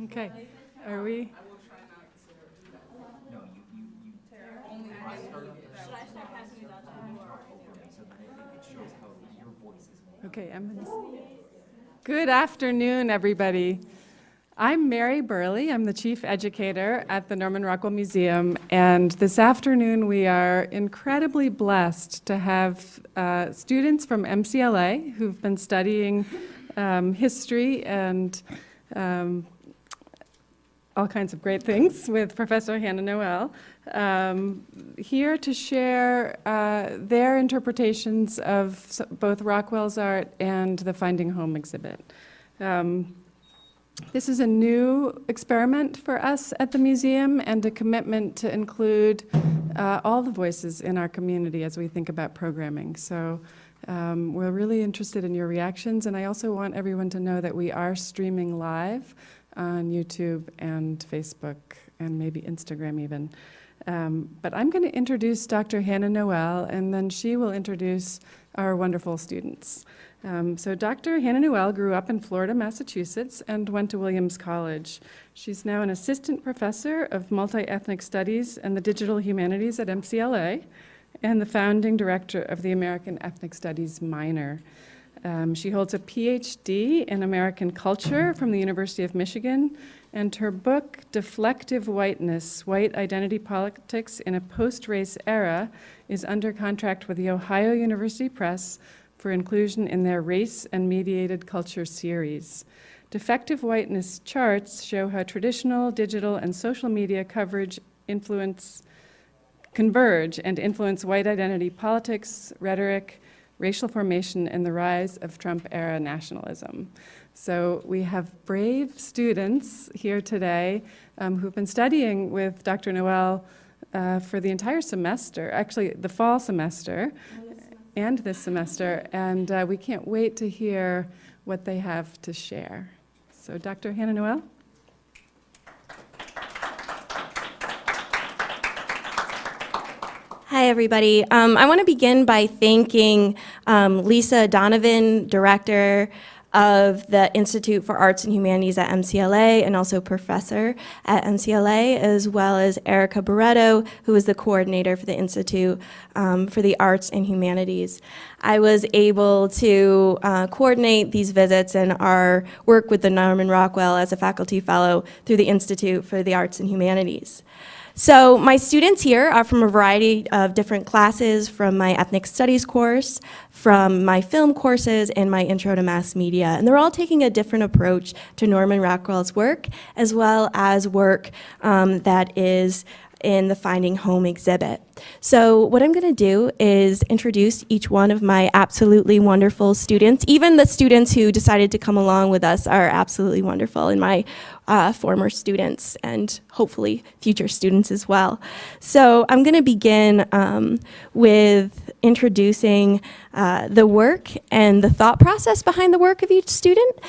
Okay. Are we? Okay, Good afternoon, everybody. I'm Mary Berle. I'm the Chief Educator at the Norman Rockwell Museum, and this afternoon we are incredibly blessed to have students from MCLA who've been studying history and all kinds of great things with Professor Hannah Noel, here to share their interpretations of both Rockwell's art and the Finding Home exhibit. This is a new experiment for us at the museum and a commitment to include all the voices in our community as we think about programming. So we're really interested in your reactions, and I also want everyone to know that we are streaming live on YouTube and Facebook and maybe Instagram even. But I'm going to introduce Dr. Hannah Noel, and then she will introduce our wonderful students. So Dr. Hannah Noel grew up in Florida, Massachusetts, and went to Williams College. She's now an assistant professor of multi-ethnic studies and the digital humanities at MCLA, and the founding director of the American Ethnic Studies minor. She holds a Ph.D. in American culture from the University of Michigan, and her book, Deflective Whiteness, White Identity Politics in a Post-Race Era, is under contract with the Ohio University Press for inclusion in their Race and Mediated Culture series. Defective Whiteness charts show how traditional, digital, and social media coverage converge and influence white identity politics, rhetoric, racial formation, and the rise of Trump-era nationalism. So we have brave students here today who've been studying with Dr. Noel for the entire semester, actually the fall semester, and this semester, and we can't wait to hear what they have to share. So Dr. Hannah Noel? Hi, everybody. I want to begin by thanking Lisa Donovan, director of the Institute for Arts and Humanities at MCLA and also professor at MCLA, as well as Erica Barretto, who is the coordinator for the Institute for the Arts and Humanities. I was able to coordinate these visits and our work with the Norman Rockwell as a faculty fellow through the Institute for the Arts and Humanities. So my students here are from a variety of different classes, from my ethnic studies course, from my film courses, and my intro to mass media. And they're all taking a different approach to Norman Rockwell's work, as well as work that is in the Finding Home exhibit. So what I'm going to do is introduce each one of my absolutely wonderful students. Even the students who decided to come along with us are absolutely wonderful, and my former students and hopefully future students as well. So I'm going to begin with introducing the work and the thought process behind the work of each student,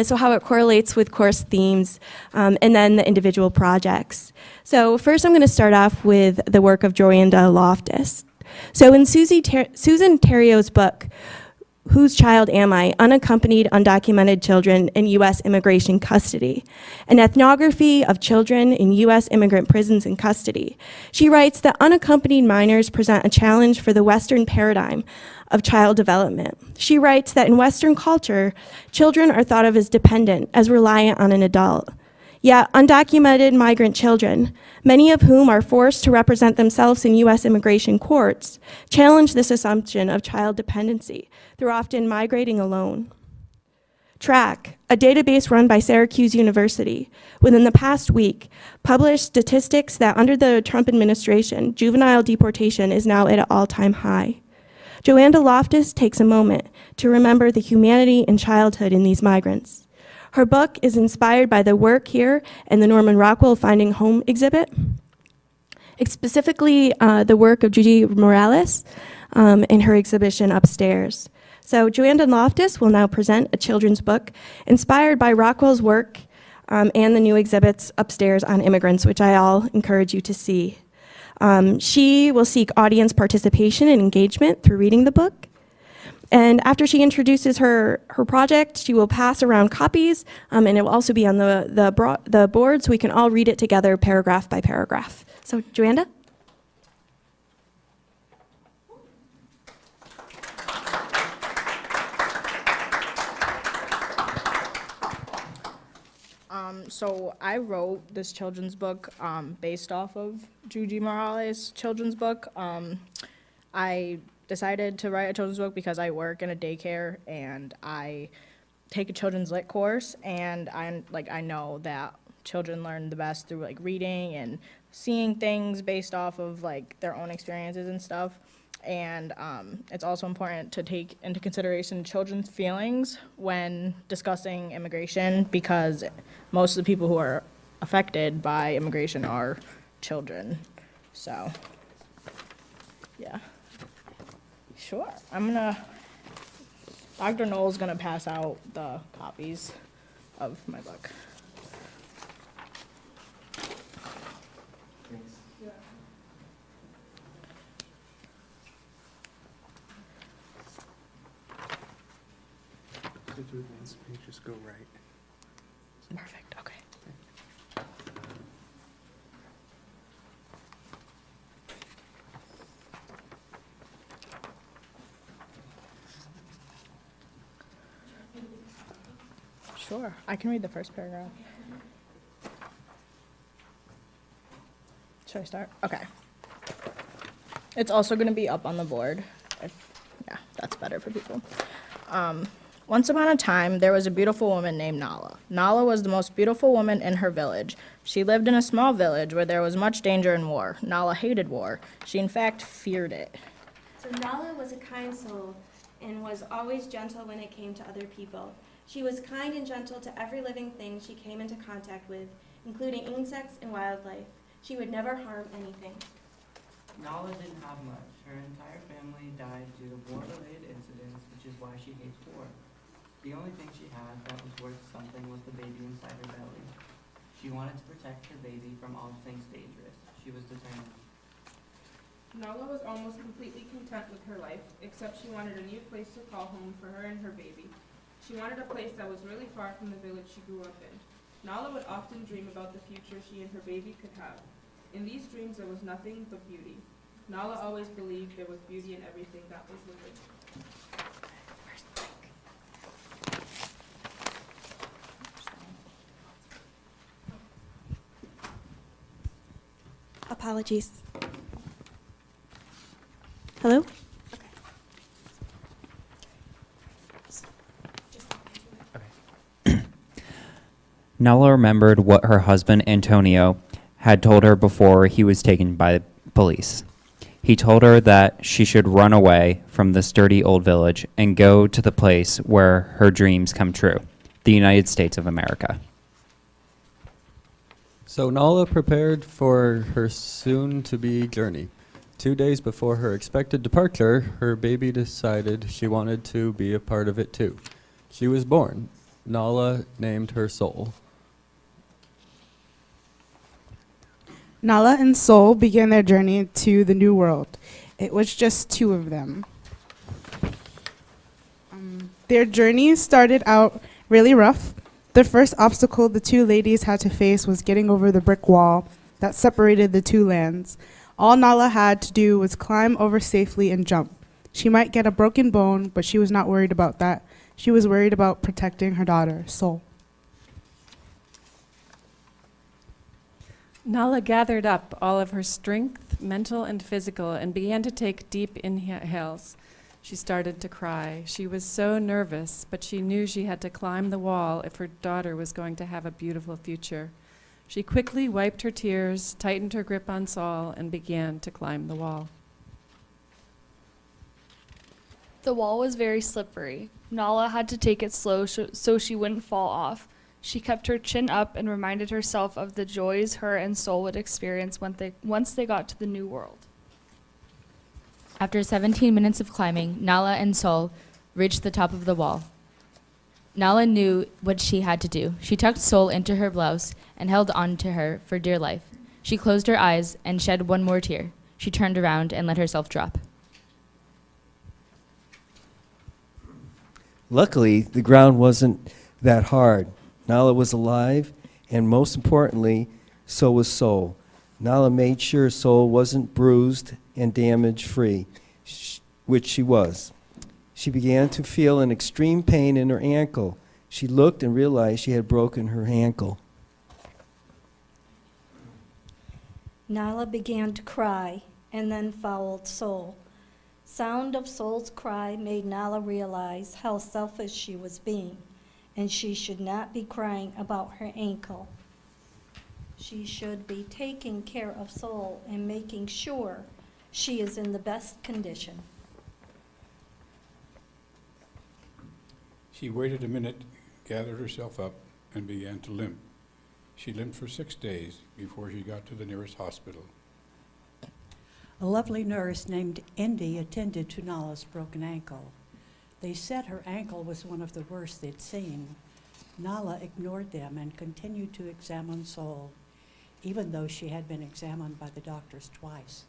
so how it correlates with course themes, and then the individual projects. So first I'm going to start off with the work of Joannda Loftus. So in Susan Theriault's book, Whose Child Am I? Unaccompanied Undocumented Children in U.S. Immigration Custody, an ethnography of children in U.S. immigrant prisons in custody. She writes that unaccompanied minors present a challenge for the Western paradigm of child development. She writes that in Western culture, children are thought of as dependent, as reliant on an adult. Yet undocumented migrant children, many of whom are forced to represent themselves in U.S. immigration courts, challenge this assumption of child dependency through often migrating alone. Track, a database run by Syracuse University, within the past week, published statistics that under the Trump administration, juvenile deportation is now at an all-time high. Joannda Loftus takes a moment to remember the humanity in childhood in these migrants. Her book is inspired by the work here in the Norman Rockwell Finding Home exhibit, specifically the work of Judy Morales in her exhibition upstairs. So Joannda Loftus will now present a children's book inspired by Rockwell's work and the new exhibits upstairs on immigrants, which I all encourage you to see. She will seek audience participation and engagement through reading the book. And after she introduces her project, she will pass around copies, and it will also be on the board so we can all read it together paragraph by paragraph. So, Joannda? So I wrote this children's book based off of Juji Morales' children's book. I decided to write a children's book because I work in a daycare and I take a children's lit course, and I know that children learn the best through like reading and seeing things based off of like their own experiences and stuff. And it's also important to take into consideration children's feelings when discussing immigration, because most of the people who are affected by immigration are children. So, yeah. Sure. Dr. Noel's gonna pass out the copies of my book. To advance, you just go right. Perfect, okay. Sure, I can read the first paragraph. Should I start? Okay. It's also going to be up on the board. Yeah, that's better for people. Once upon a time, there was a beautiful woman named Nala. Nala was the most beautiful woman in her village. She lived in a small village where there was much danger and war. Nala hated war. She, in fact, feared it. So Nala was a kind soul and was always gentle when it came to other people. She was kind and gentle to every living thing she came into contact with, including insects and wildlife. She would never harm anything. Nala didn't have much. Her entire family died due to war-related incidents, which is why she hates war. The only thing she had that was worth something was the baby inside her belly. She wanted to protect her baby from all things dangerous. She was determined. Nala was almost completely content with her life, except she wanted a new place to call home for her and her baby. She wanted a place that was really far from the village she grew up in. Nala would often dream about the future she and her baby could have. In these dreams there was nothing but beauty. Nala always believed there was beauty in everything that was living. Apologies. Hello? Nala remembered what her husband Antonio had told her before he was taken by the police. He told her that she should run away from this dirty old village and go to the place where her dreams come true, the United States of America. So Nala prepared for her soon-to-be journey. 2 days before her expected departure, her baby decided she wanted to be a part of it too. She was born. Nala named her Soul. Nala and Soul began their journey to the New World. It was just two of them. Their journey started out really rough. The first obstacle the two ladies had to face was getting over the brick wall that separated the two lands. All Nala had to do was climb over safely and jump. She might get a broken bone, but she was not worried about that. She was worried about protecting her daughter, Soul. Nala gathered up all of her strength, mental and physical, and began to take deep inhales. She started to cry. She was so nervous, but she knew she had to climb the wall if her daughter was going to have a beautiful future. She quickly wiped her tears, tightened her grip on Saul, and began to climb the wall. The wall was very slippery. Nala had to take it slow so she wouldn't fall off. She kept her chin up and reminded herself of the joys her and Soul would experience once they got to the New World. After 17 minutes of climbing, Nala and Soul reached the top of the wall. Nala knew what she had to do. She tucked Soul into her blouse and held on to her for dear life. She closed her eyes and shed one more tear. She turned around and let herself drop. Luckily, the ground wasn't that hard. Nala was alive, and most importantly, so was Sol. Nala made sure Sol wasn't bruised and damage-free, which she was. She began to feel an extreme pain in her ankle. She looked and realized she had broken her ankle. Nala began to cry, and then followed Sol. Sound of Sol's cry made Nala realize how selfish she was being, and she should not be crying about her ankle. She should be taking care of Sol and making sure she is in the best condition. She waited a minute, gathered herself up, and began to limp. She limped for 6 days before she got to the nearest hospital. A lovely nurse named Indy attended to Nala's broken ankle. They said her ankle was one of the worst they'd seen. Nala ignored them and continued to examine Sol, even though she had been examined by the doctors twice.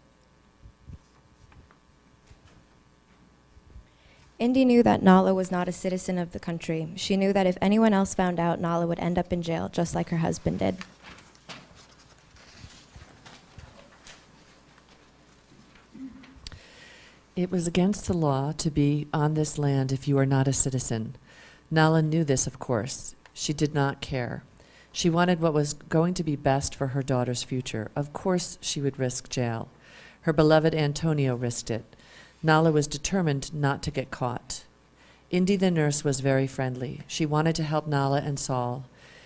Indy knew that Nala was not a citizen of the country. She knew that if anyone else found out, Nala would end up in jail, just like her husband did. It was against the law to be on this land if you are not a citizen. Nala knew this, of course. She did not care. She wanted what was going to be best for her daughter's future. Of course she would risk jail. Her beloved Antonio risked it. Nala was determined not to get caught. Indy the nurse was very friendly. She wanted to help Nala and Sol.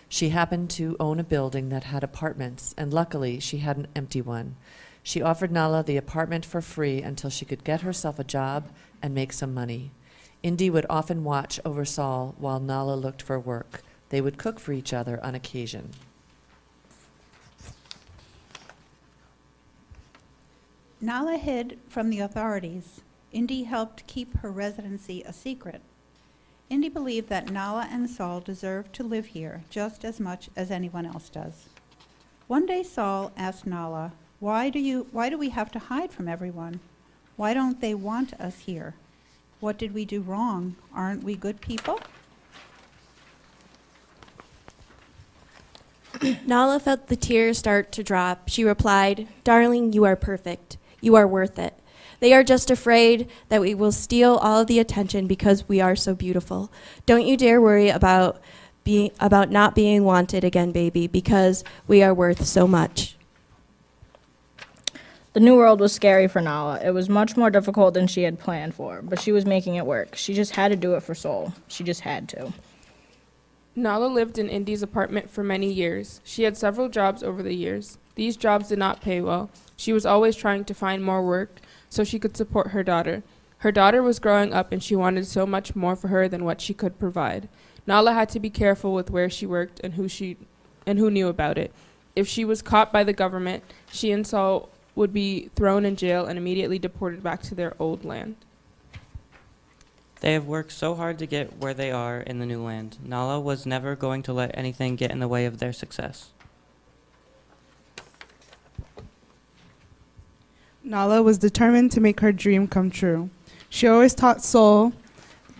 She happened to own a building that had apartments, and luckily she had an empty one. She offered Nala the apartment for free until she could get herself a job and make some money. Indy would often watch over Sol while Nala looked for work. They would cook for each other on occasion. Nala hid from the authorities. Indy helped keep her residency a secret. Indy believed that Nala and Sol deserved to live here just as much as anyone else does. One day Sol asked Nala, why do we have to hide from everyone? Why don't they want us here? What did we do wrong? Aren't we good people? Nala felt the tears start to drop. She replied, "Darling, you are perfect. You are worth it. They are just afraid that we will steal all of the attention because we are so beautiful. Don't you dare worry about not being wanted again, baby, because we are worth so much." The new world was scary for Nala. It was much more difficult than she had planned for, but she was making it work. She just had to do it for Sol. She just had to. Nala lived in Indy's apartment for many years. She had several jobs over the years. These jobs did not pay well. She was always trying to find more work so she could support her daughter. Her daughter was growing up and she wanted so much more for her than what she could provide. Nala had to be careful with where she worked and who knew about it. If she was caught by the government, she and Sol would be thrown in jail and immediately deported back to their old land. They have worked so hard to get where they are in the new land. Nala was never going to let anything get in the way of their success. Nala was determined to make her dream come true. She always taught Sol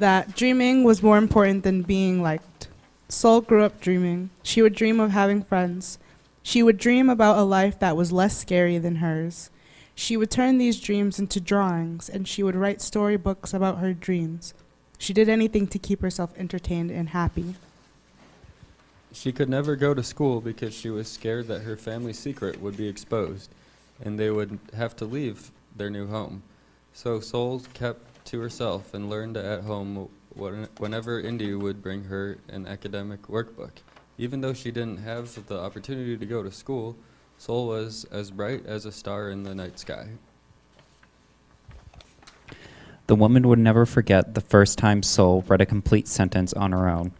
that dreaming was more important than being liked. Sol grew up dreaming. She would dream of having friends. She would dream about a life that was less scary than hers. She would turn these dreams into drawings, and she would write storybooks about her dreams. She did anything to keep herself entertained and happy. She could never go to school because she was scared that her family secret would be exposed, and they would have to leave their new home. So Sol kept to herself and learned at home whenever Indy would bring her an academic workbook. Even though she didn't have the opportunity to go to school, Sol was as bright as a star in the night sky. The woman would never forget the first time Sol read a complete sentence on her own.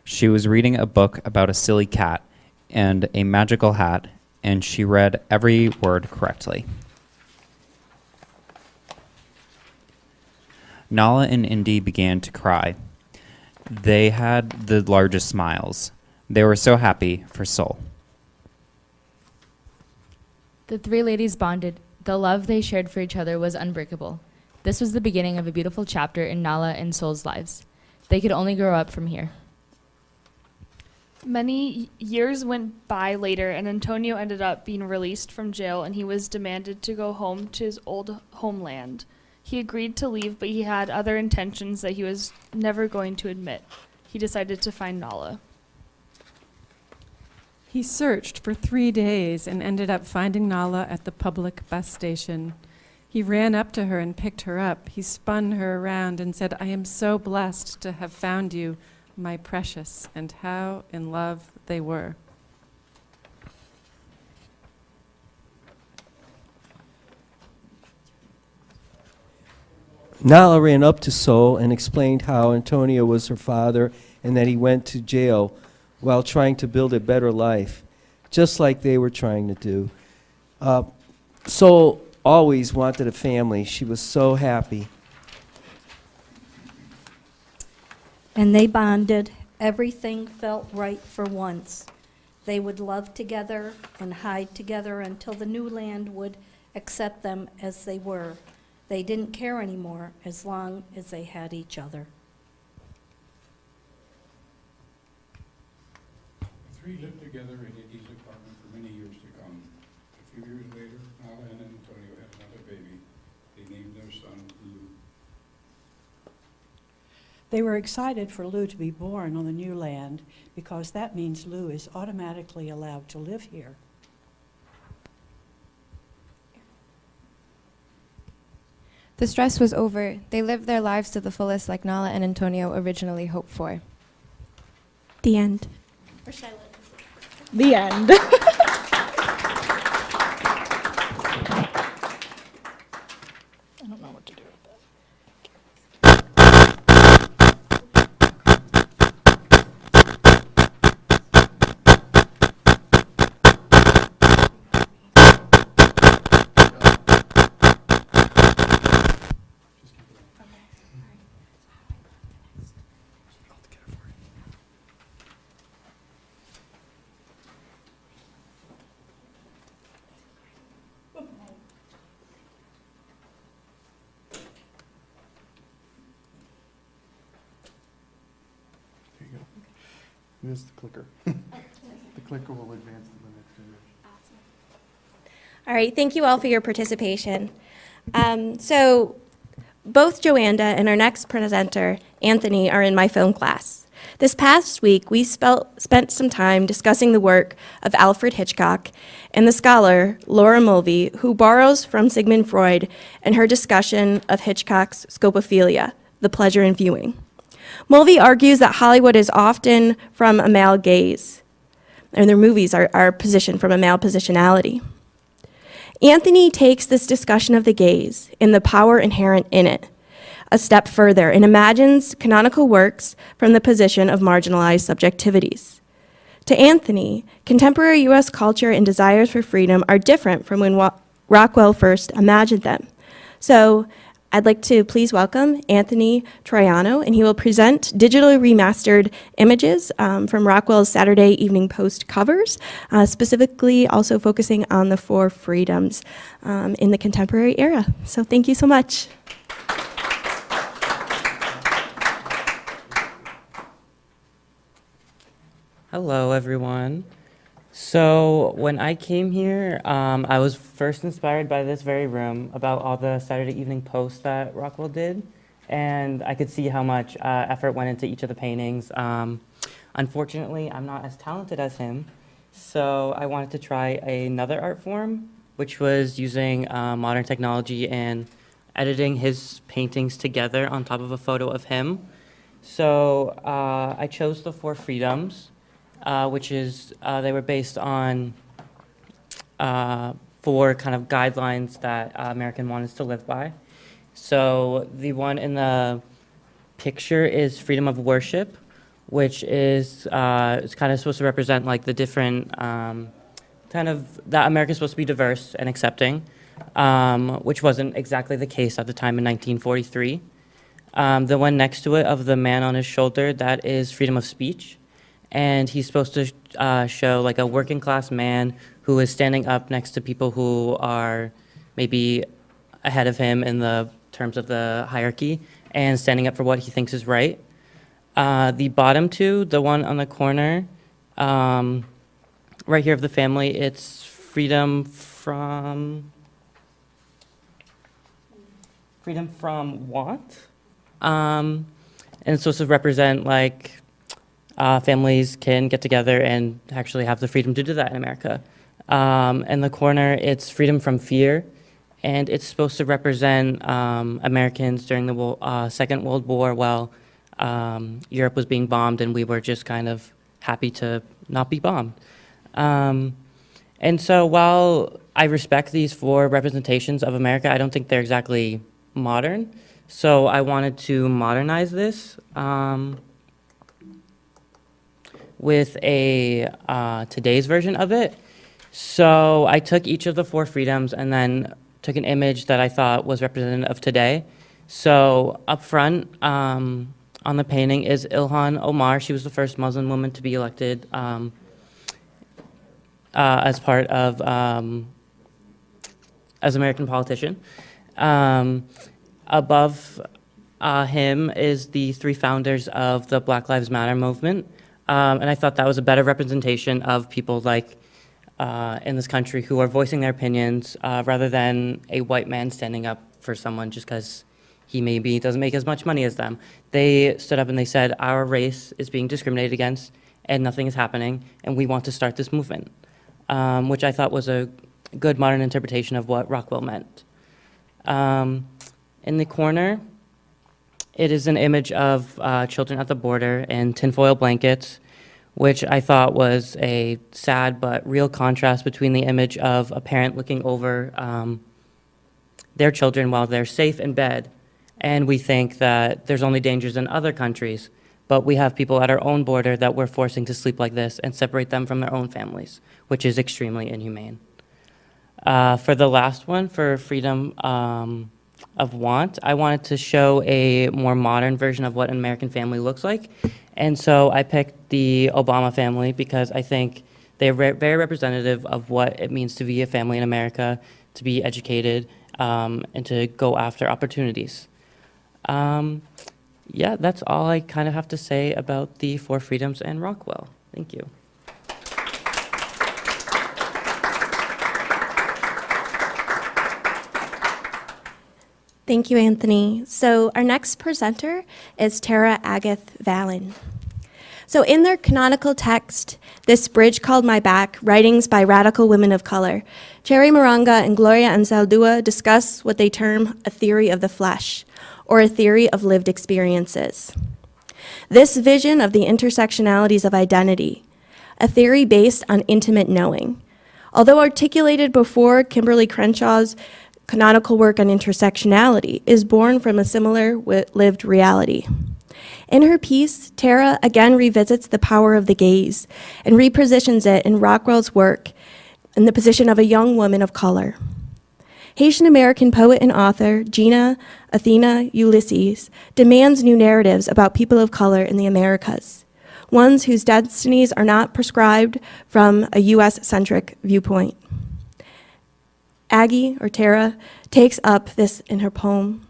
She was reading a book about a silly cat and a magical hat, and she read every word correctly. Nala and Indy began to cry. They had the largest smiles. They were so happy for Sol. The three ladies bonded. The love they shared for each other was unbreakable. This was the beginning of a beautiful chapter in Nala and Sol's lives. They could only grow up from here. Many years went by later, and Antonio ended up being released from jail, and he was demanded to go home to his old homeland. He agreed to leave, but he had other intentions that he was never going to admit. He decided to find Nala. He searched for 3 days and ended up finding Nala at the public bus station. He ran up to her and picked her up. He spun her around and said, "I am so blessed to have found you, my precious," and how in love they were. Nala ran up to Sol and explained how Antonio was her father and that he went to jail while trying to build a better life, just like they were trying to do. Sol always wanted a family. She was so happy. And they bonded. Everything felt right for once. They would love together and hide together until the new land would accept them as they were. They didn't care anymore as long as they had each other. The three lived together in Eddie's apartment for many years to come. A few years later, Nala and Antonio had another baby. They named their son Lou. They were excited for Lou to be born on the new land because that means Lou is automatically allowed to live here. The stress was over. They lived their lives to the fullest like Nala and Antonio originally hoped for. The end. The end. I don't know what to do with that. There you go. Here's the clicker. The clicker will advance to the next generation. All right, thank you all for your participation. So both Joannda and our next presenter, Anthony, are in my film class. This past week, we spent some time discussing the work of Alfred Hitchcock and the scholar Laura Mulvey, who borrows from Sigmund Freud in her discussion of Hitchcock's scopophilia, the pleasure in viewing. Mulvey argues that Hollywood is often from a male gaze, and their movies are positioned from a male positionality. Anthony takes this discussion of the gaze and the power inherent in it a step further and imagines canonical works from the position of marginalized subjectivities. To Anthony, contemporary U.S. culture and desires for freedom are different from when Rockwell first imagined them. So I'd like to please welcome Anthony Troiano, and he will present digitally remastered images from Rockwell's Saturday Evening Post covers, specifically also focusing on the 4 freedoms in the contemporary era. So thank you so much. Hello, everyone. So when I came here, I was first inspired by this very room about all the Saturday Evening Post that Rockwell did, and I could see how much effort went into each of the paintings. Unfortunately, I'm not as talented as him, so I wanted to try another art form, which was using modern technology and editing his paintings together on top of a photo of him. So I chose the 4 freedoms. Which is, they were based on 4 kind of guidelines that American wanted us to live by. So the one in the picture is freedom of worship, which is it's kind of supposed to represent like the different kind of, that America's supposed to be diverse and accepting, which wasn't exactly the case at the time in 1943. The one next to it of the man on his shoulder, that is freedom of speech. And he's supposed to show like a working class man who is standing up next to people who are maybe ahead of him in the terms of the hierarchy and standing up for what he thinks is right. The bottom two, the one on the corner, right here of the family, it's freedom from want. And it's supposed to represent like families can get together and actually have the freedom to do that in America. In the corner, it's freedom from fear, and it's supposed to represent Americans during the Second World War while Europe was being bombed, and we were just kind of happy to not be bombed. And so while I respect these four representations of America, I don't think they're exactly modern. So I wanted to modernize this with a today's version of it. So I took each of the four freedoms and then took an image that I thought was representative of today. So up front on the painting is Ilhan Omar. She was the first Muslim woman to be elected as part of as American politician. Above him is the three founders of the Black Lives Matter movement. And I thought that was a better representation of people like in this country who are voicing their opinions rather than a white man standing up for someone just because he maybe doesn't make as much money as them. They stood up and they said, our race is being discriminated against and nothing is happening, and we want to start this movement, which I thought was a good modern interpretation of what Rockwell meant. In the corner, it is an image of children at the border in tinfoil blankets, which I thought was a sad but real contrast between the image of a parent looking over their children while they're safe in bed. And we think that there's only dangers in other countries, but we have people at our own border that we're forcing to sleep like this and separate them from their own families, which is extremely inhumane. For the last one, for freedom of want, I wanted to show a more modern version of what an American family looks like. And so I picked the Obama family because I think they're very representative of what it means to be a family in America, to be educated, and to go after opportunities. Yeah, that's all I kind of have to say about the four freedoms and Rockwell. Thank you. Thank you, Anthony. So our next presenter is Tarah Agathe Valin. So in their canonical text, This Bridge Called My Back, Writings by Radical Women of Color, Cherry Moronga and Gloria Anzaldúa discuss what they term a theory of the flesh, or a theory of lived experiences. This vision of the intersectionalities of identity, a theory based on intimate knowing. Although articulated before Kimberly Crenshaw's canonical work on intersectionality, is born from a similar lived reality. In her piece, Tarah again revisits the power of the gaze and repositions it in Rockwell's work in the position of a young woman of color. Haitian-American poet and author Gina Athena Ulysses demands new narratives about people of color in the Americas, ones whose destinies are not prescribed from a US-centric viewpoint. Aggie, or Tarah, takes up this in her poem.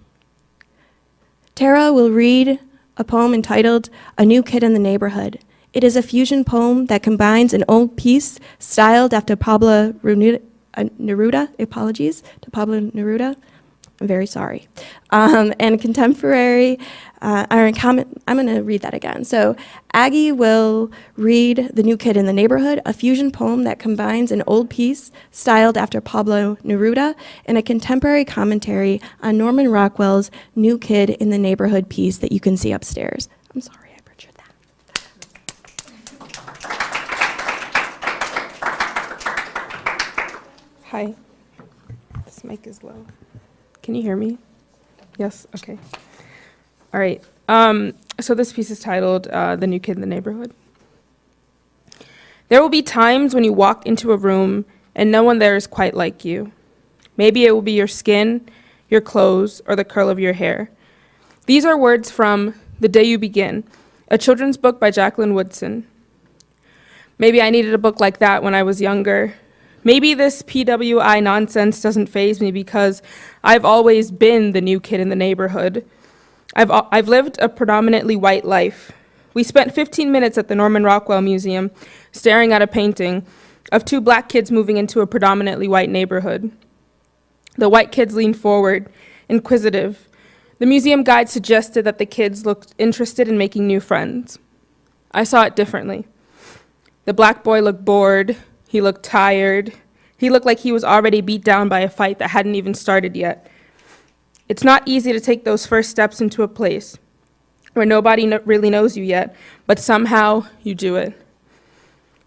Tarah will read a poem entitled A New Kid in the Neighborhood. It is a fusion poem that combines an old piece styled after Pablo Neruda, apologies to Pablo Neruda, I'm very sorry, and contemporary, I'm going to read that again. So Aggie will read The New Kid in the Neighborhood, a fusion poem that combines an old piece styled after Pablo Neruda and a contemporary commentary on Norman Rockwell's New Kid in the Neighborhood piece that you can see upstairs. I'm sorry I butchered that. Hi. This mic is low. Can you hear me? Yes? Okay. All right. So this piece is titled The New Kid in the Neighborhood. There will be times when you walk into a room and no one there is quite like you. Maybe it will be your skin, your clothes, or the curl of your hair. These are words from The Day You Begin, a children's book by Jacqueline Woodson. Maybe I needed a book like that when I was younger. Maybe this PWI nonsense doesn't faze me because I've always been the new kid in the neighborhood. I've lived a predominantly white life. We spent 15 minutes at the Norman Rockwell Museum staring at a painting of two black kids moving into a predominantly white neighborhood. The white kids leaned forward, inquisitive. The museum guide suggested that the kids looked interested in making new friends. I saw it differently. The black boy looked bored. He looked tired. He looked like he was already beat down by a fight that hadn't even started yet. It's not easy to take those first steps into a place where nobody really knows you yet, but somehow you do it.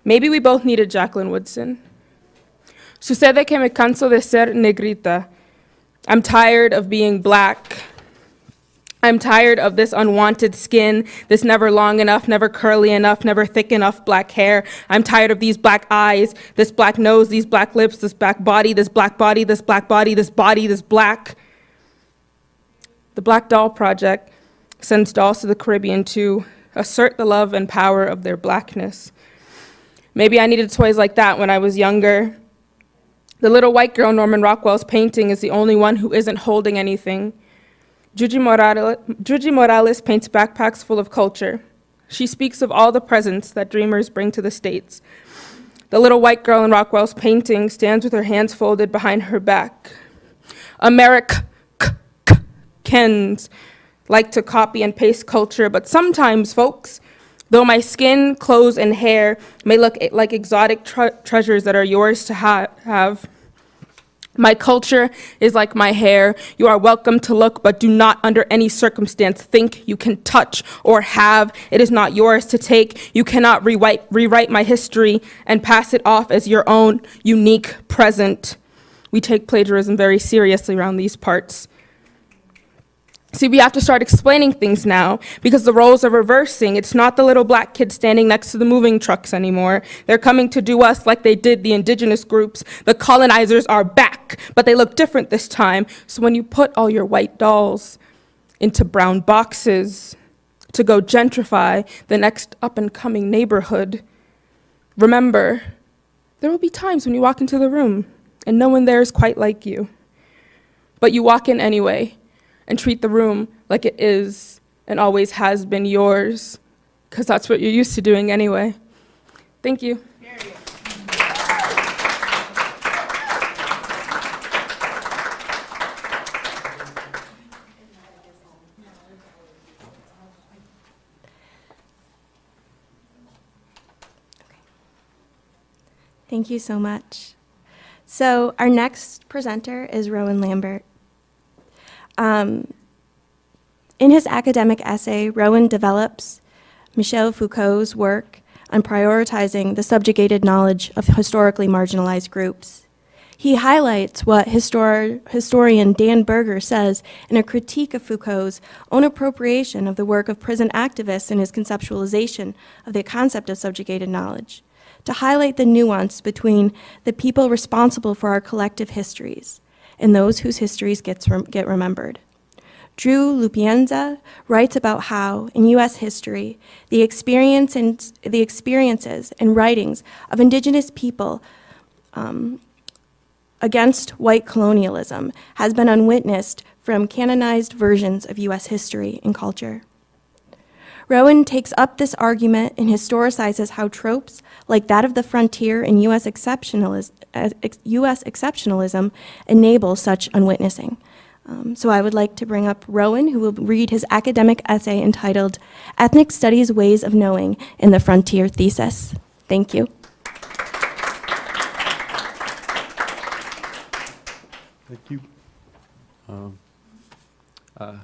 Maybe we both needed Jacqueline Woodson. Sucede que me canso de ser negrita. I'm tired of being black. I'm tired of this unwanted skin, this never long enough, never curly enough, never thick enough black hair. I'm tired of these black eyes, this black nose, these black lips, this black body, this black body, this black body, this body, this black. The Black Doll Project sends dolls to the Caribbean to assert the love and power of their blackness. Maybe I needed toys like that when I was younger. The little white girl Norman Rockwell's painting is the only one who isn't holding anything. Juji Morales paints backpacks full of culture. She speaks of all the presents that dreamers bring to the States. The little white girl in Rockwell's painting stands with her hands folded behind her back. Americans like to copy and paste culture, but sometimes, folks, though my skin, clothes, and hair may look like exotic treasures that are yours to have, my culture is like my hair. You are welcome to look, but do not under any circumstance think you can touch or have. It is not yours to take. You cannot rewrite my history and pass it off as your own unique present. We take plagiarism very seriously around these parts. See, we have to start explaining things now because the roles are reversing. It's not the little black kids standing next to the moving trucks anymore. They're coming to do us like they did the indigenous groups. The colonizers are back, but they look different this time. So when you put all your white dolls into brown boxes to go gentrify the next up-and-coming neighborhood, remember, there will be times when you walk into the room and no one there is quite like you. But you walk in anyway, and treat the room like it is and always has been yours, because that's what you're used to doing anyway. Thank you. Thank you so much. So our next presenter is Rowan Lampert. In his academic essay, Rowan develops Michel Foucault's work on prioritizing the subjugated knowledge of historically marginalized groups. He highlights what historian Dan Berger says in a critique of Foucault's own appropriation of the work of prison activists in his conceptualization of the concept of subjugated knowledge, to highlight the nuance between the people responsible for our collective histories and those whose histories get remembered. Drew Lupienza writes about how, in U.S. history, the experiences and writings of indigenous people against white colonialism has been unwitnessed from canonized versions of U.S. history and culture. Rowan takes up this argument and historicizes how tropes like that of the frontier and U.S. exceptionalism enable such unwitnessing. So I would like to bring up Rowan, who will read his academic essay entitled Ethnic Studies Ways of Knowing in the Frontier Thesis. Thank you. Thank you.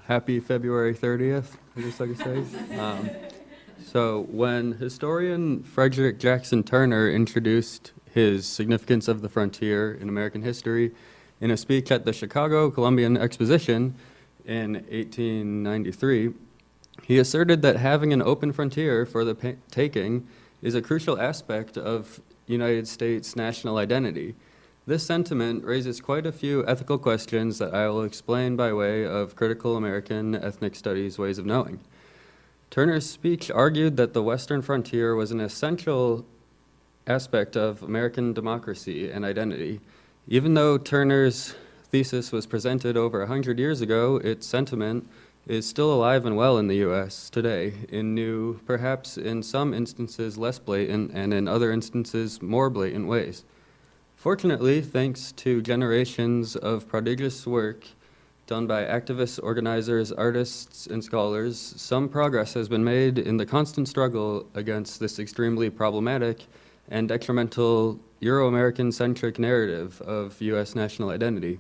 Happy February 30th, I guess I could say. So when historian Frederick Jackson Turner introduced his Significance of the Frontier in American History in a speech at the Chicago Columbian Exposition in 1893, he asserted that having an open frontier for the taking is a crucial aspect of United States national identity. This sentiment raises quite a few ethical questions that I will explain by way of critical American ethnic studies ways of knowing. Turner's speech argued that the Western frontier was an essential aspect of American democracy and identity. Even though Turner's thesis was presented over 100 years ago, its sentiment is still alive and well in the U.S. today in new, perhaps in some instances less blatant, and in other instances more blatant ways. Fortunately, thanks to generations of prodigious work done by activists, organizers, artists, and scholars, some progress has been made in the constant struggle against this extremely problematic and detrimental Euro-American-centric narrative of U.S. national identity.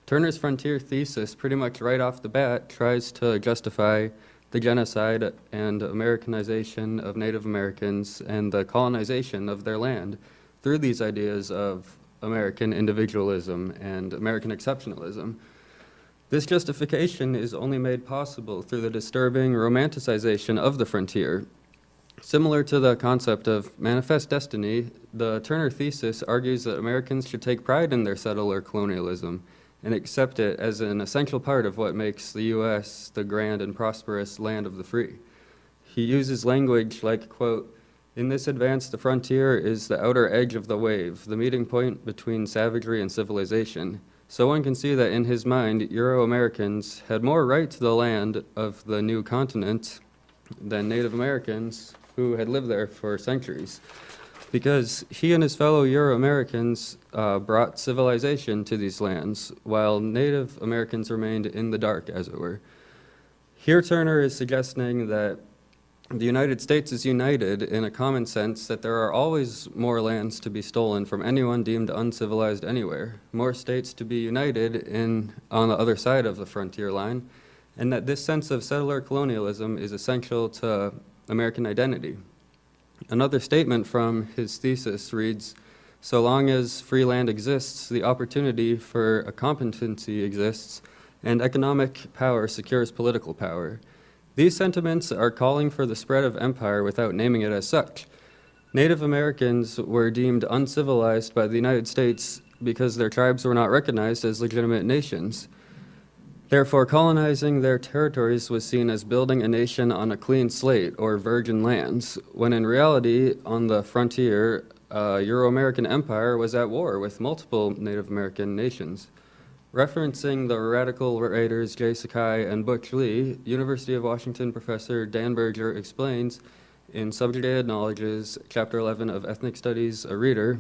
Turner's frontier thesis, pretty much right off the bat, tries to justify the genocide and Americanization of Native Americans and the colonization of their land through these ideas of American individualism and American exceptionalism. This justification is only made possible through the disturbing romanticization of the frontier. Similar to the concept of manifest destiny, the Turner thesis argues that Americans should take pride in their settler colonialism and accept it as an essential part of what makes the U.S. the grand and prosperous land of the free. He uses language like, quote, "In this advance, the frontier is the outer edge of the wave, the meeting point between savagery and civilization. So one can see that in his mind, Euro-Americans had more right to the land of the new continent than Native Americans who had lived there for centuries, because he and his fellow Euro-Americans brought civilization to these lands, while Native Americans remained in the dark, as it were." Here Turner is suggesting that the United States is united in a common sense that there are always more lands to be stolen from anyone deemed uncivilized anywhere, more states to be united on the other side of the frontier line, and that this sense of settler colonialism is essential to American identity. Another statement from his thesis reads, "So long as free land exists, the opportunity for a competency exists, and economic power secures political power." These sentiments are calling for the spread of empire without naming it as such. Native Americans were deemed uncivilized by the United States because their tribes were not recognized as legitimate nations. Therefore, colonizing their territories was seen as building a nation on a clean slate or virgin lands, when in reality, on the frontier, Euro-American empire was at war with multiple Native American nations. Referencing the radical writers Jay Sakai and Butch Lee, University of Washington professor Dan Berger explains in Subjugated Knowledges, Chapter 11 of Ethnic Studies, a reader,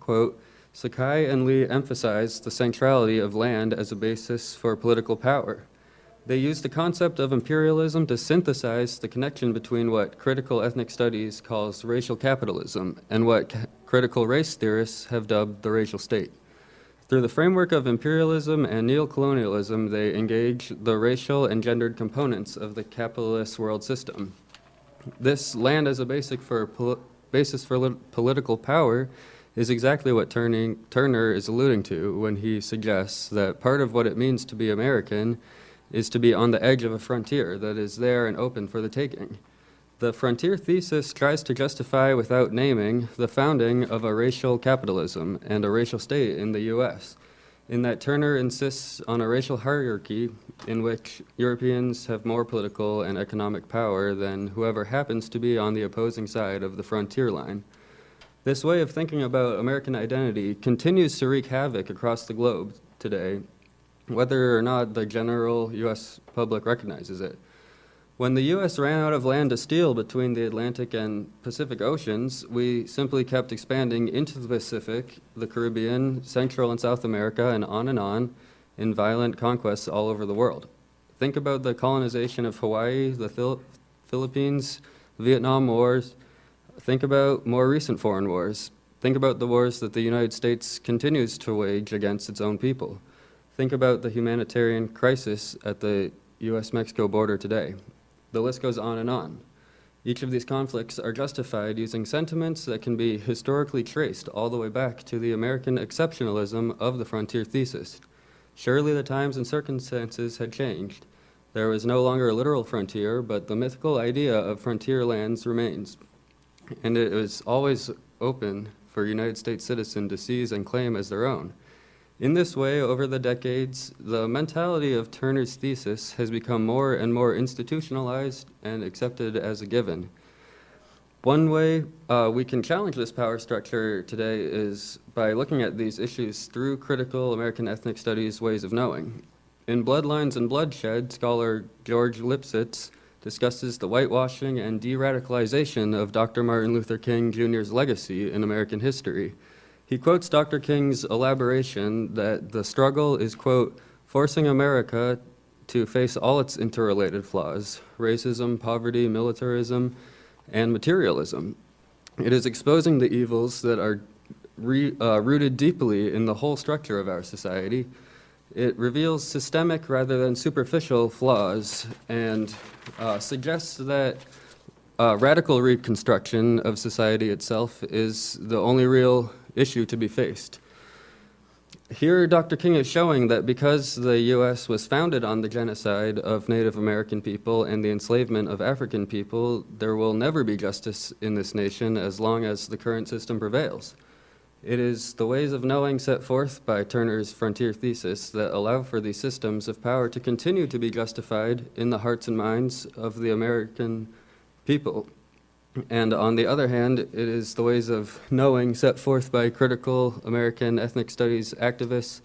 quote, "Sakai and Lee emphasized the centrality of land as a basis for political power. They used the concept of imperialism to synthesize the connection between what critical ethnic studies calls racial capitalism and what critical race theorists have dubbed the racial state. Through the framework of imperialism and neocolonialism, they engage the racial and gendered components of the capitalist world system. This land as a basis for political power is exactly what Turner is alluding to when he suggests that part of what it means to be American is to be on the edge of a frontier that is there and open for the taking. The frontier thesis tries to justify without naming the founding of a racial capitalism and a racial state in the U.S., in that Turner insists on a racial hierarchy in which Europeans have more political and economic power than whoever happens to be on the opposing side of the frontier line. This way of thinking about American identity continues to wreak havoc across the globe today, whether or not the general U.S. public recognizes it. When the U.S. ran out of land to steal between the Atlantic and Pacific Oceans, we simply kept expanding into the Pacific, the Caribbean, Central and South America, and on in violent conquests all over the world. Think about the colonization of Hawaii, the Philippines, the Vietnam Wars. Think about more recent foreign wars. Think about the wars that the United States continues to wage against its own people. Think about the humanitarian crisis at the U.S.-Mexico border today. The list goes on and on. Each of these conflicts are justified using sentiments that can be historically traced all the way back to the American exceptionalism of the frontier thesis. Surely the times and circumstances had changed. There was no longer a literal frontier, but the mythical idea of frontier lands remains. And it was always open for United States citizens to seize and claim as their own. In this way, over the decades, the mentality of Turner's thesis has become more and more institutionalized and accepted as a given. One way we can challenge this power structure today is by looking at these issues through critical American ethnic studies ways of knowing. In Bloodlines and Bloodshed, scholar George Lipsitz discusses the whitewashing and de-radicalization of Dr. Martin Luther King Jr.'s legacy in American history. He quotes Dr. King's elaboration that the struggle is, quote, forcing America to face all its interrelated flaws, racism, poverty, militarism, and materialism. It is exposing the evils that are rooted deeply in the whole structure of our society. It reveals systemic rather than superficial flaws and suggests that radical reconstruction of society itself is the only real issue to be faced. Here, Dr. King is showing that because the U.S. was founded on the genocide of Native American people and the enslavement of African people, there will never be justice in this nation as long as the current system prevails. It is the ways of knowing set forth by Turner's frontier thesis that allow for these systems of power to continue to be justified in the hearts and minds of the American people. And on the other hand, it is the ways of knowing set forth by critical American ethnic studies activists,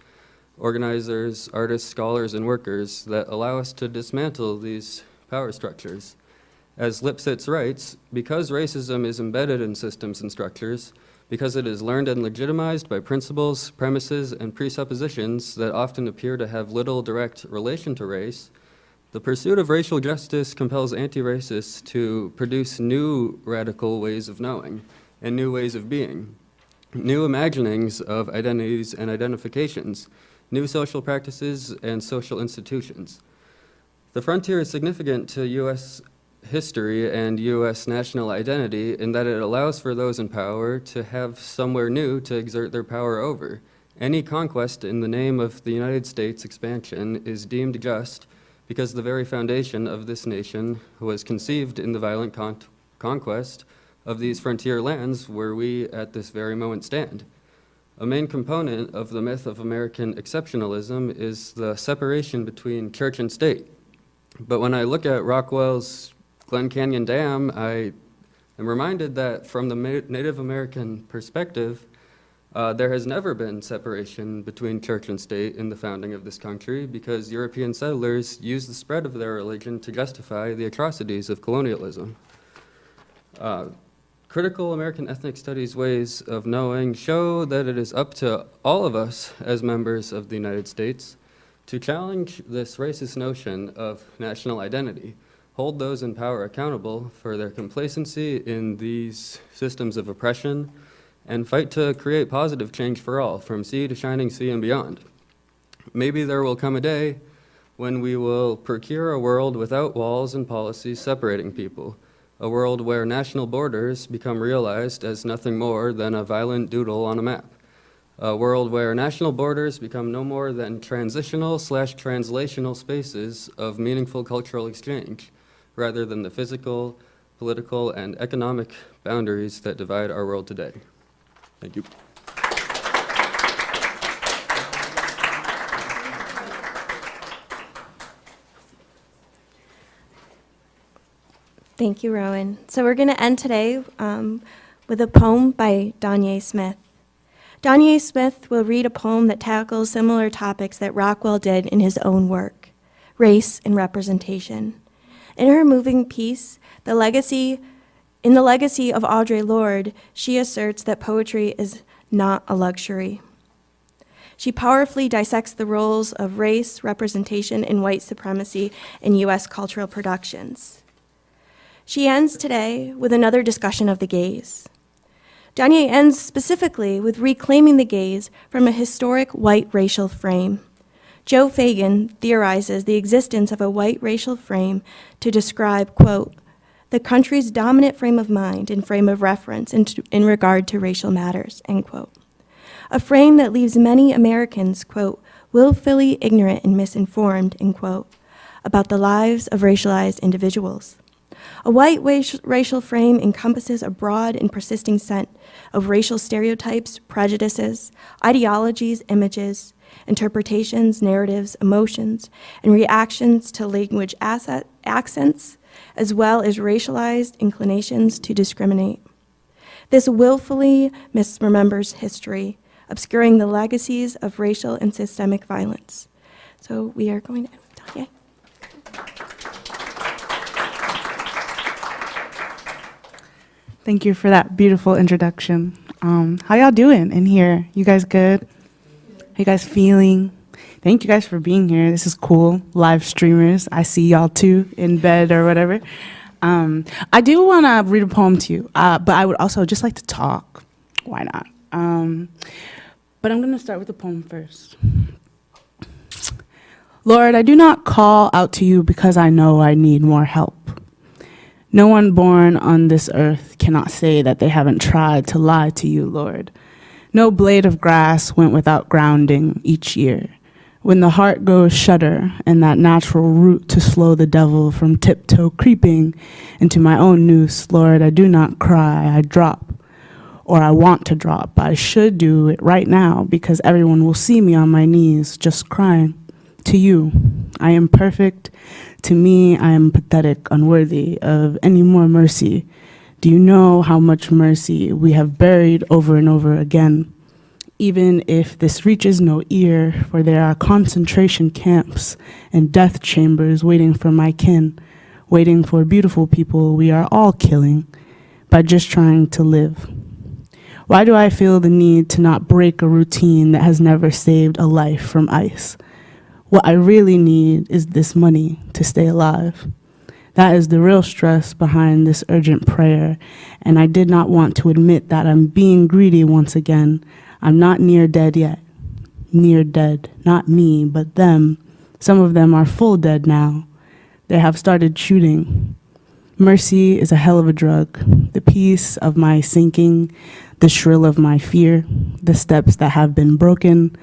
organizers, artists, scholars, and workers that allow us to dismantle these power structures. As Lipsitz writes, because racism is embedded in systems and structures, because it is learned and legitimized by principles, premises, and presuppositions that often appear to have little direct relation to race, the pursuit of racial justice compels anti-racists to produce new radical ways of knowing and new ways of being, new imaginings of identities and identifications, new social practices and social institutions. The frontier is significant to U.S. history and U.S. national identity in that it allows for those in power to have somewhere new to exert their power over. Any conquest in the name of the United States expansion is deemed just because the very foundation of this nation was conceived in the violent conquest of these frontier lands where we at this very moment stand. A main component of the myth of American exceptionalism is the separation between church and state. But when I look at Rockwell's Glen Canyon Dam, I am reminded that from the Native American perspective, there has never been separation between church and state in the founding of this country because European settlers used the spread of their religion to justify the atrocities of colonialism. Critical American ethnic studies ways of knowing show that it is up to all of us as members of the United States to challenge this racist notion of national identity, hold those in power accountable for their complacency in these systems of oppression, and fight to create positive change for all, from sea to shining sea and beyond. Maybe there will come a day when we will procure a world without walls and policies separating people, a world where national borders become realized as nothing more than a violent doodle on a map, a world where national borders become no more than transitional/translational spaces of meaningful cultural exchange, rather than the physical, political, and economic boundaries that divide our world today. Thank you. Thank you, Rowan. So we're going to end today with a poem by Danye Smith. Danye Smith will read a poem that tackles similar topics that Rockwell did in his own work, race and representation. In her moving piece, In the Legacy of Audre Lorde, she asserts that poetry is not a luxury. She powerfully dissects the roles of race, representation, and white supremacy in U.S. cultural productions. She ends today with another discussion of the gaze. Danye ends specifically with reclaiming the gaze from a historic white racial frame. Joe Fagan theorizes the existence of a white racial frame to describe, quote, the country's dominant frame of mind and frame of reference in regard to racial matters, end quote. A frame that leaves many Americans, quote, willfully ignorant and misinformed, end quote, about the lives of racialized individuals. A white racial frame encompasses a broad and persisting set of racial stereotypes, prejudices, ideologies, images, interpretations, narratives, emotions, and reactions to language accents, as well as racialized inclinations to discriminate. This willfully misremembers history, obscuring the legacies of racial and systemic violence. So we are going to, yeah. Thank you for that beautiful introduction. How y'all doing in here? You guys good? How you guys feeling? Thank you guys for being here. This is cool. Live streamers. I see y'all too in bed or whatever. I do want to read a poem to you, but I would also just like to talk. Why not? But I'm going to start with the poem first. Lord, I do not call out to you because I know I need more help. No one born on this earth cannot say that they haven't tried to lie to you, Lord. No blade of grass went without grounding each year. When the heart goes shudder and that natural root to slow the devil from tiptoe creeping into my own noose, Lord, I do not cry, I drop. Or I want to drop. I should do it right now because everyone will see me on my knees just crying. To you, I am perfect. To me, I am pathetic, unworthy of any more mercy. Do you know how much mercy we have buried over and over again? Even if this reaches no ear, for there are concentration camps and death chambers waiting for my kin, waiting for beautiful people we are all killing by just trying to live. Why do I feel the need to not break a routine that has never saved a life from ice? What I really need is this money to stay alive. That is the real stress behind this urgent prayer, and I did not want to admit that I'm being greedy once again. I'm not near dead yet. Near dead. Not me, but them. Some of them are full dead now. They have started shooting. Mercy is a hell of a drug. The peace of my sinking, the shrill of my fear, the steps that have been broken,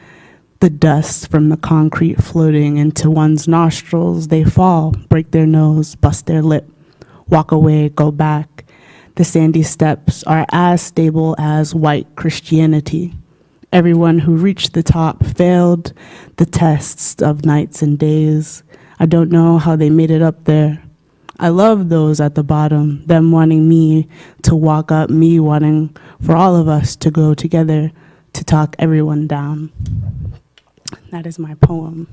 the dust from the concrete floating into one's nostrils. They fall, break their nose, bust their lip, walk away, go back. The sandy steps are as stable as white Christianity. Everyone who reached the top failed the tests of nights and days. I don't know how they made it up there. I love those at the bottom, them wanting me to walk up, me wanting for all of us to go together to talk everyone down. That is my poem.